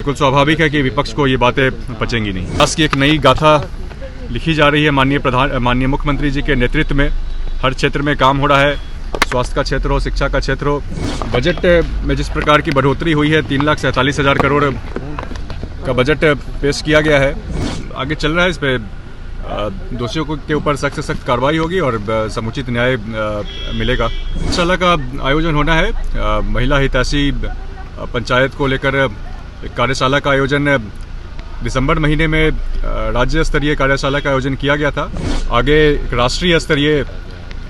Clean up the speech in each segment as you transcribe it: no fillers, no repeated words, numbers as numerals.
बिल्कुल स्वाभाविक है कि विपक्ष को ये बातें पचेंगी नहीं। आज की एक नई गाथा लिखी जा रही है। माननीय मुख्यमंत्री जी के नेतृत्व में हर क्षेत्र में काम हो रहा है। स्वास्थ्य का क्षेत्र हो, शिक्षा का क्षेत्र हो। बजट में जिस प्रकार की बढ़ोतरी हुई है, 3,47,000 करोड़ का बजट पेश किया गया है। आगे चल रहा है। इस पे दोषियों के ऊपर सख्त से सख्त कार्रवाई होगी और समुचित न्याय मिलेगा। कार्यशाला का आयोजन होना है। महिला हितैषी पंचायत को लेकर एक कार्यशाला का आयोजन दिसंबर महीने में राज्य स्तरीय कार्यशाला का आयोजन किया गया था। आगे एक राष्ट्रीय स्तरीय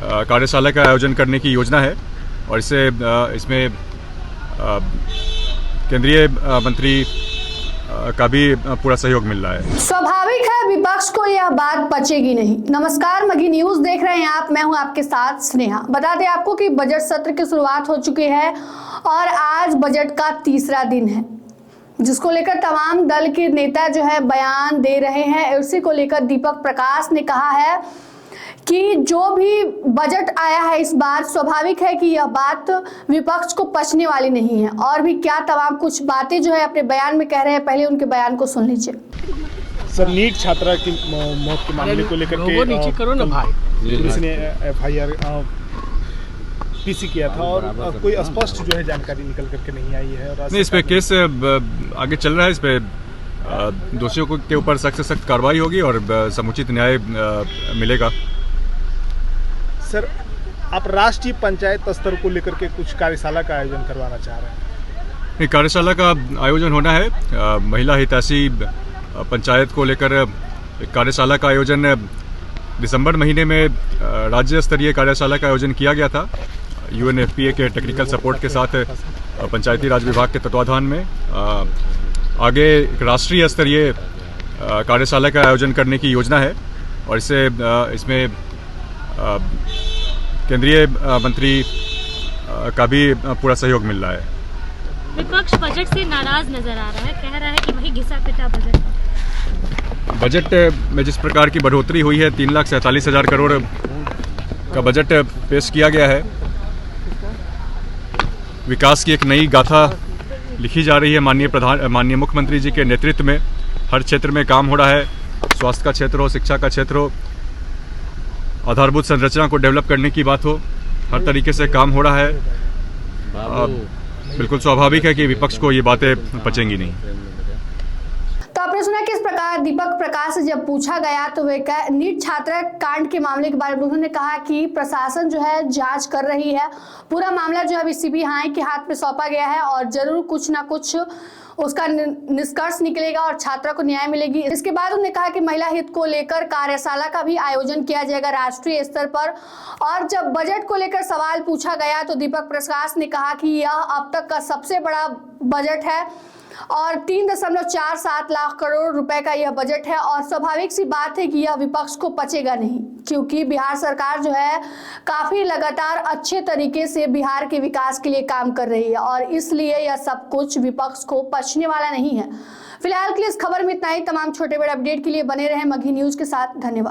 कार्यशाला का आयोजन करने की योजना है और इसमें केंद्रीय मंत्री का भी पूरा सहयोग मिल रहा है। स्वाभाविक है विपक्ष को यह बात पचेगी नहीं। नमस्कार, मघी न्यूज देख रहे हैं आप। मैं हूं आपके साथ स्नेहा। बता दें आपको कि बजट सत्र की शुरुआत हो चुकी है और आज बजट का तीसरा दिन है, जिसको लेकर तमाम दल के नेता जो है बयान दे रहे हैं। उसी को लेकर दीपक प्रकाश ने कहा है कि जो भी बजट आया है इस बार, स्वाभाविक है कि यह बात विपक्ष को पचने वाली नहीं है। और भी क्या तमाम कुछ बातें जो है अपने बयान में कह रहे हैं, पहले उनके बयान को सुन लीजिए। सर, नीट छात्रा की मौत के मामले को लेकर के पुलिस ने FIR PC किया था और कोई स्पष्ट जो है जानकारी निकल करके नहीं आई है। और नहीं, इस पे केस आगे चल रहा है। इस पे दोषियों के ऊपर सख्त से सख्त कार्रवाई होगी और समुचित न्याय मिलेगा। सर, आप राष्ट्रीय पंचायत स्तर को लेकर के कुछ कार्यशाला का आयोजन करवाना चाह रहे हैं? कार्यशाला का आयोजन होना है। महिला हितैषी पंचायत को लेकर एक कार्यशाला का आयोजन दिसंबर महीने में राज्य स्तरीय कार्यशाला का आयोजन किया गया था। UNFPA के टेक्निकल सपोर्ट के साथ पंचायती राज विभाग के तत्वाधान में आगे एक राष्ट्रीय स्तरीय कार्यशाला का आयोजन करने की योजना है और इसमें केंद्रीय मंत्री का भी पूरा सहयोग मिल रहा है। विपक्ष बजट से नाराज नजर आ रहा है, कह रहा है कि वही घिसा पिटा बजट में जिस प्रकार की बढ़ोतरी हुई है, 3,47,000 करोड़ का बजट पेश किया गया है। विकास की एक नई गाथा लिखी जा रही है। माननीय मुख्यमंत्री जी के नेतृत्व में हर क्षेत्र में काम हो रहा है। स्वास्थ्य का क्षेत्र हो, शिक्षा का क्षेत्र हो, आधारभूत संरचना को डेवलप करने की बात हो, हर तरीके से काम हो रहा है। बिल्कुल स्वाभाविक है कि विपक्ष को ये बातें पचेंगी नहीं। तो आपने सुना किस प्रकार दीपक प्रकाश से जब पूछा गया तो वे नीट छात्रा कांड के मामले के बारे में उन्होंने कहा कि प्रशासन जो है जांच कर रही है। पूरा मामला जो है अभी CBI के हाथ में सौंपा गया है और जरूर कुछ ना कुछ उसका निष्कर्ष निकलेगा और छात्रा को न्याय मिलेगी। इसके बाद उन्होंने कहा कि महिला हित को लेकर कार्यशाला का भी आयोजन किया जाएगा राष्ट्रीय स्तर पर। और जब बजट को लेकर सवाल पूछा गया तो दीपक प्रकाश ने कहा कि यह अब तक का सबसे बड़ा बजट है और 3.47 लाख करोड़ रुपए का यह बजट है। और स्वाभाविक सी बात है कि यह विपक्ष को पचेगा नहीं, क्योंकि बिहार सरकार जो है काफी लगातार अच्छे तरीके से बिहार के विकास के लिए काम कर रही है और इसलिए यह सब कुछ विपक्ष को पचने वाला नहीं है। फिलहाल के लिए इस खबर में इतना ही। तमाम छोटे बड़े अपडेट के लिए बने रहे मघी न्यूज के साथ। धन्यवाद।